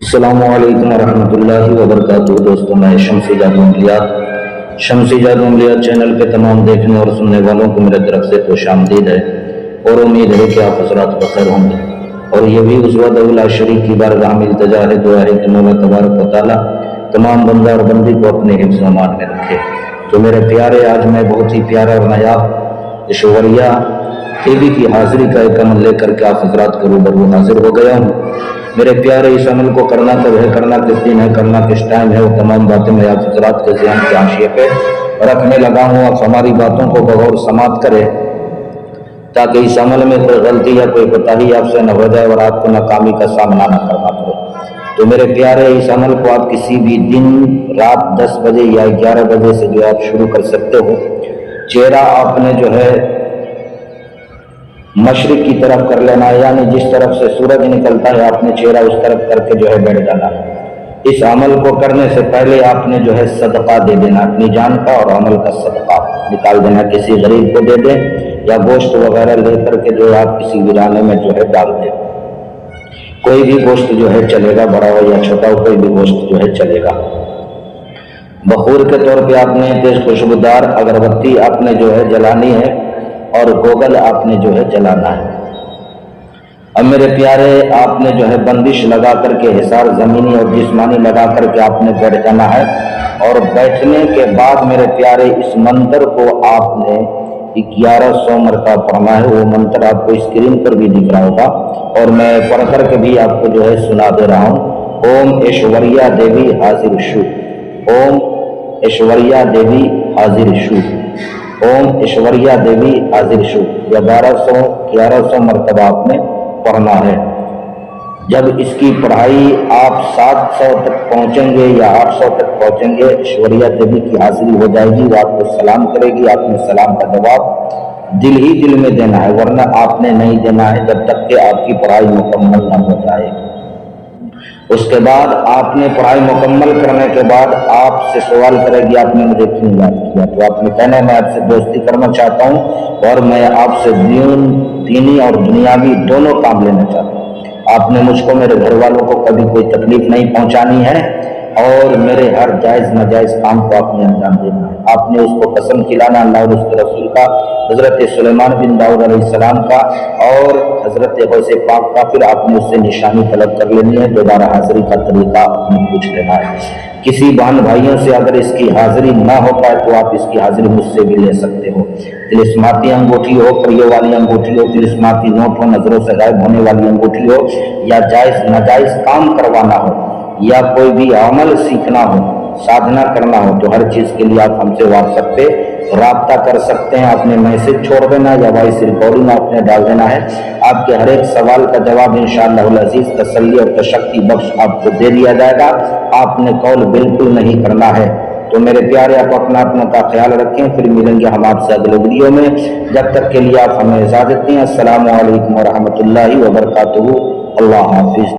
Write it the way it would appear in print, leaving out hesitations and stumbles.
السلام علیکم ورحمۃ اللہ وبرکاتہ۔ دوستوں، میں شمسی جادو عملیات چینل پہ تمام دیکھنے اور سننے والوں کو میرے طرف سے خوش آمدید ہے اور امید ہے کہ آپ حضرات بخیر ہوں گے۔ اور یہ بھی اس وحدہ لا شریک کی بارگاہ میں التجا ہے، دعا ہے کہ مولا تبارک و تعالیٰ تمام بندہ اور بندی کو اپنے حفظ و امان میں رکھے۔ تو میرے پیارے، آج میں بہت ہی پیارا اور نایاب ایشوریا دیوی کی حاضری کا ایک عمل لے کر کے آپ حضرات کے روبرو حاضر ہو گیا ہوں۔ میرے پیارے، اس عمل کو کرنا کب ہے، کرنا کس دن ہے، کرنا کس ٹائم ہے، وہ تمام باتیں میں آپ حضرات کے ذہن کے حاشیے پہ رکھنے لگا ہوں۔ آپ ہماری باتوں کو بغور سماعت کریں تاکہ اس عمل میں کوئی غلطی یا کوئی کوتاہی آپ سے نہ ہو جائے اور آپ کو ناکامی کا سامنا نہ کرنا پڑے۔ تو میرے پیارے، اس عمل کو آپ کسی بھی دن رات 10 بجے یا 11 بجے سے جو آپ شروع کر سکتے ہو۔ چہرہ آپ نے جو ہے مشرق کی طرف کر لینا ہے، یعنی جس طرف سے سورج نکلتا ہے آپ نے چہرہ اس طرف کر کے جو ہے بیٹھ جانا ہے۔ اس عمل کو کرنے سے پہلے آپ نے جو ہے صدقہ دے دینا، اپنی جان کا اور عمل کا صدقہ نکال دینا، کسی غریب کو دے دیں یا گوشت وغیرہ لے کر کے جو ہے آپ کسی ویرانے میں جو ہے ڈال دیں۔ کوئی بھی گوشت جو ہے چلے گا، بڑا ہو یا چھوٹا ہو، کوئی بھی گوشت جو ہے چلے گا۔ بخور کے طور پہ آپ نے تیز خوشبودار اگربتی آپ نے جو ہے جلانی ہے اور گوگل آپ نے جو ہے جلانا ہے۔ اب میرے پیارے، آپ نے جو ہے بندش لگا کر کے حصار زمینی اور جسمانی لگا کر کے آپ نے بیٹھ جانا ہے، اور بیٹھنے کے بعد میرے پیارے اس منتر کو آپ نے 1100 مرتبہ پڑھنا ہے۔ وہ منتر آپ کو اسکرین پر بھی دکھ رہا ہوگا اور میں پڑھ کر کے بھی آپ کو جو ہے سنا دے رہا ہوں۔ اوم ایشوریا دیوی حاضر شو، اوم ایشوریا دیوی حاضر شو، اوم ایشوریا دیوی حاضر شو۔ یا 1100 مرتبہ آپ نے پڑھنا ہے۔ جب اس کی پڑھائی آپ 700 تک پہنچیں گے یا 800 تک پہنچیں گے، ایشوریا دیوی کی حاضری ہو جائے گی، وہ آپ کو سلام کرے گی۔ آپ نے سلام کا جواب دل ہی دل میں دینا ہے، ورنہ آپ نے نہیں دینا ہے جب تک کہ آپ کی پڑھائی مکمل نہ ہو جائے۔ اس کے بعد آپ نے پڑھائی مکمل کرنے کے بعد آپ سے سوال کرے گی آپ نے مجھے کیوں یاد کیا؟ تو آپ نے کہنا ہے میں آپ سے دوستی کرنا چاہتا ہوں اور میں آپ سے دینی اور دنیاوی دونوں کام لینا چاہتا ہوں۔ آپ نے مجھ کو، میرے گھر والوں کو کبھی کوئی تکلیف نہیں پہنچانی ہے اور میرے ہر جائز ناجائز کام کو آپ نے انجام دینا ہے۔ آپ نے اس کو قسم کھلانا اللہ اور اس کے رسول کا، حضرت سلیمان بن داؤد علیہ السلام کا اور حضرت غوث پاک کا۔ پھر آپ نے اس سے نشانی طلب کر لینی ہے، دوبارہ حاضری کا طریقہ آپ نے پوچھ لینا ہے۔ کسی بہن بھائیوں سے اگر اس کی حاضری نہ ہو پائے تو آپ اس کی حاضری مجھ سے بھی لے سکتے ہو۔ طلسماتی انگوٹھی ہو، پریوں والی انگوٹھی ہو، طلسماتی نوٹ ہو، نظروں سے غائب ہونے والی انگوٹھی ہو، یا جائز ناجائز کام کروانا ہو یا کوئی بھی عمل سیکھنا ہو، سادھنا کرنا ہو، تو ہر چیز کے لیے آپ ہم سے واٹس ایپ پہ رابطہ کر سکتے ہیں۔ آپ نے میسج چھوڑ دینا یا وائس ریکارڈنگ آپ نے ڈال دینا ہے۔ آپ کے ہر ایک سوال کا جواب انشاءاللہ العزیز تسلی اور تشفی بخش آپ کو دے دیا جائے گا۔ آپ نے کال بالکل نہیں کرنا ہے۔ تو میرے پیارے، آپ اپنا کا خیال رکھیں، پھر ملیں گے ہم آپ سے اگلے ویڈیو میں۔ جب تک کے لیے آپ ہمیں اجازت دیں۔ السلام علیکم ورحمۃ اللہ وبرکاتہ۔ اللہ حافظ۔